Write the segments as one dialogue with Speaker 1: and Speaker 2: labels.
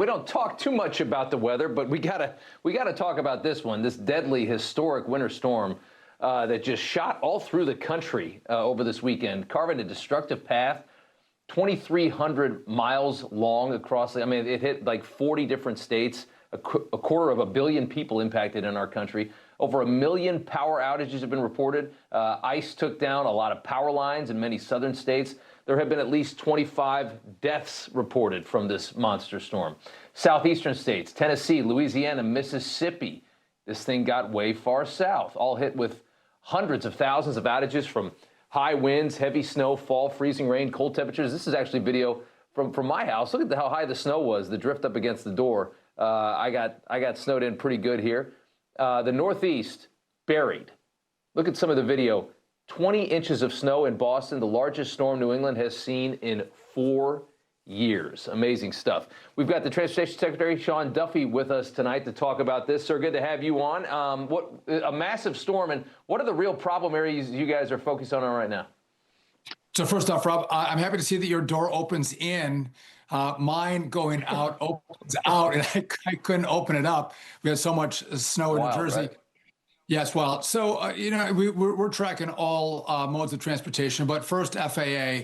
Speaker 1: We don't talk too much about the weather, but we gotta talk about this one, this deadly, historic winter storm that just shot all through the country over this weekend, carving a destructive path, 2,300 miles long across. I mean, it hit like 40 different states, a quarter of a billion people impacted in our country. Over 1 million power outages have been reported. Ice took down a lot of power lines in many southern states. There have been at least 25 deaths reported from this monster storm. Southeastern states, Tennessee, Louisiana, Mississippi. This thing got way far south, all hit with hundreds of thousands of outages from high winds, heavy snowfall, freezing rain, cold temperatures. This is actually video from my house. Look at how high the snow was, the drift up against the door. I got snowed in pretty good here. The Northeast, buried. Look at some of the video. 20 inches of snow in Boston, the largest storm New England has seen in 4 years. Amazing stuff. We've got the Transportation Secretary, Sean Duffy, with us tonight to talk about this. Sir, good to have you on. A massive storm, and what are the real problem areas you guys are focused on right now?
Speaker 2: So first off, Rob, I'm happy to see that your door opens in. Mine going out opens out, and I couldn't open it up. We had so much snow in New Jersey.
Speaker 1: Right?
Speaker 2: Yes, well, so, we're tracking all modes of transportation, but first FAA,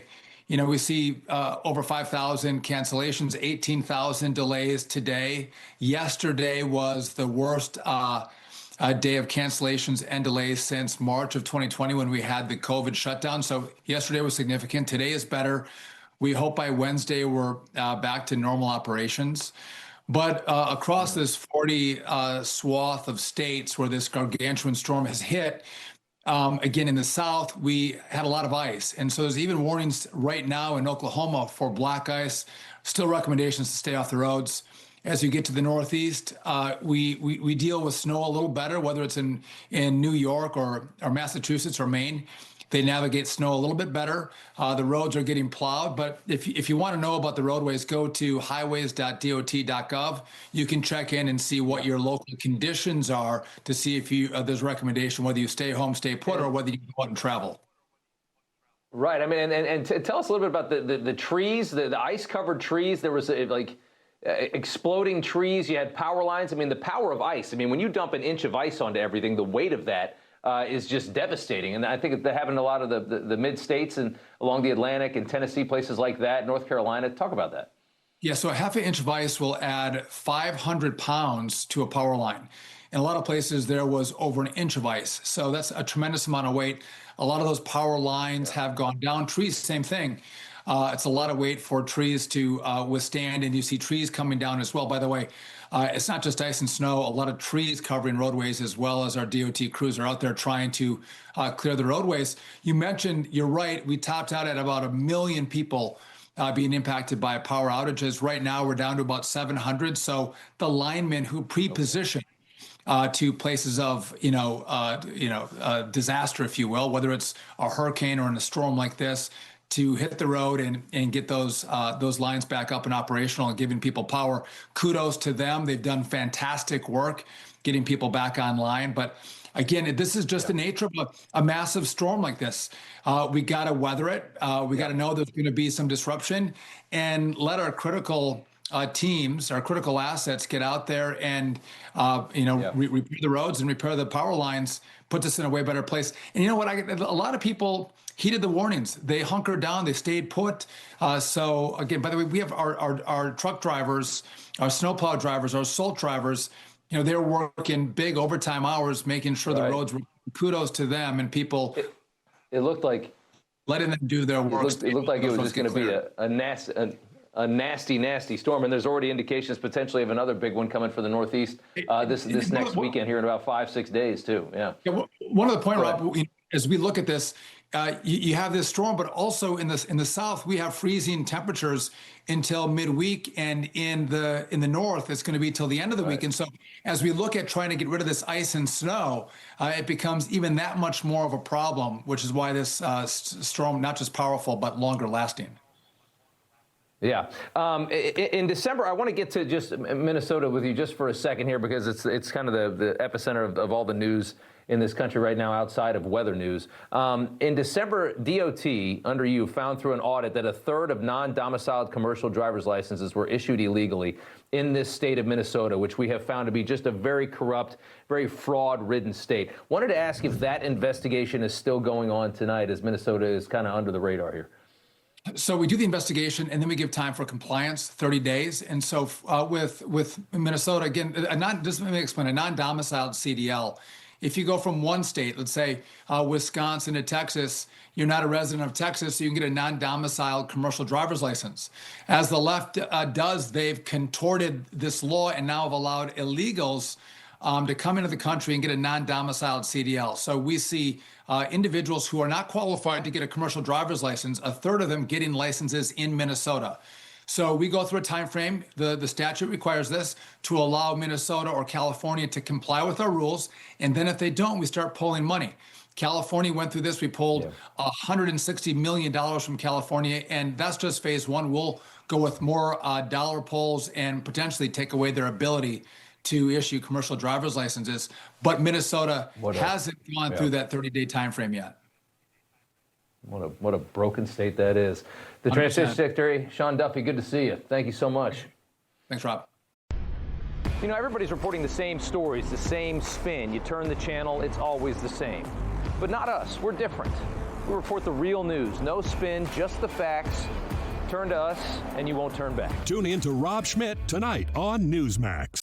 Speaker 2: we see over 5,000 cancellations, 18,000 delays today. Yesterday was the worst day of cancellations and delays since March of 2020 when we had the COVID shutdown. So yesterday was significant. Today is better. We hope by Wednesday we're back to normal operations. But across this 40 swath of states where this gargantuan storm has hit, again, in the South, we had a lot of ice. And so there's even warnings right now in Oklahoma for black ice, still recommendations to stay off the roads. As you get to the Northeast, we deal with snow a little better, whether it's in New York or Massachusetts or Maine. They navigate snow a little bit better. The roads are getting plowed, but if you want to know about the roadways, go to highways.dot.gov. You can check in and see what your local conditions are to see if there's a recommendation whether you stay home, stay put, or whether you go out and travel.
Speaker 1: Right. I mean, and tell us a little bit about the trees, the ice-covered trees. There was exploding trees. You had power lines. I mean, the power of ice. I mean, when you dump an inch of ice onto everything, the weight of that is just devastating. And I think that happened in a lot of the mid-states and along the Atlantic and Tennessee, places like that, North Carolina. Talk about that.
Speaker 2: Yeah, so a half an inch of ice will add 500 pounds to a power line. In a lot of places, there was over an inch of ice. So that's a tremendous amount of weight. A lot of those power lines have gone down. Trees, same thing. It's a lot of weight for trees to withstand, and you see trees coming down as well. By the way, it's not just ice and snow. A lot of trees covering roadways, as well as our DOT crews are out there trying to clear the roadways. You mentioned, you're right, we topped out at about 1 million people being impacted by power outages. Right now, we're down to about 700. So the linemen who pre-position to places of disaster, if you will, whether it's a hurricane or in a storm like this, to hit the road and get those lines back up and operational and giving people power. Kudos to them. They've done fantastic work getting people back online. But again, this is just the nature of a massive storm like this. We got to weather it. We got to know there's going to be some disruption and let our critical teams, our critical assets get out there and, repair the roads and repair the power lines, put this in a way better place. And you know what? A lot of people heeded the warnings. They hunkered down. They stayed put. So again, by the way, we have our truck drivers, our snowplow drivers, our salt drivers. They're working big overtime hours, making sure the roads were. Kudos to them and people.
Speaker 1: It looked like
Speaker 2: letting them do their work.
Speaker 1: It looked like it was just going to be a nasty storm, and there's already indications potentially of another big one coming for the Northeast this next weekend here in about 5-6 days too. Yeah.
Speaker 2: One other point, Rob, as we look at this, you have this storm, but also in the South we have freezing temperatures until midweek, and in the North it's going to be till the end of the week. And so as we look at trying to get rid of this ice and snow, it becomes even that much more of a problem, which is why this storm not just powerful but longer lasting.
Speaker 1: Yeah. In December, I want to get to just Minnesota with you just for a second here, because it's kind of the epicenter of all the news in this country right now outside of weather news. In December, DOT, under you, found through an audit that a third of non-domiciled commercial driver's licenses were issued illegally in this state of Minnesota, which we have found to be just a very corrupt, very fraud-ridden state. Wanted to ask if that investigation is still going on tonight, as Minnesota is kind of under the radar here.
Speaker 2: So we do the investigation, and then we give time for compliance, 30 days. And so with Minnesota, again, just let me explain, a non-domiciled CDL, if you go from one state, let's say Wisconsin to Texas, you're not a resident of Texas, so you can get a non-domiciled commercial driver's license. As the left does, they've contorted this law and now have allowed illegals to come into the country and get a non-domiciled CDL. So we see individuals who are not qualified to get a commercial driver's license, a third of them getting licenses in Minnesota. So we go through a time frame. The statute requires this to allow Minnesota or California to comply with our rules. And then if they don't, we start pulling money. California went through this. We pulled $160 million from California, and that's just phase one. We'll go with more dollar pulls and potentially take away their ability to issue commercial driver's licenses. But Minnesota hasn't gone through that 30-day time frame yet.
Speaker 1: What a broken state that is. The 100%. Transportation Secretary, Sean Duffy, good to see you. Thank you so much.
Speaker 2: Thanks, Rob.
Speaker 1: You know, everybody's reporting the same stories, the same spin. You turn the channel, it's always the same. But not us. We're different. We report the real news. No spin, just the facts. Turn to us, and you won't turn back.
Speaker 3: Tune in to Rob Schmitt Tonight on Newsmax.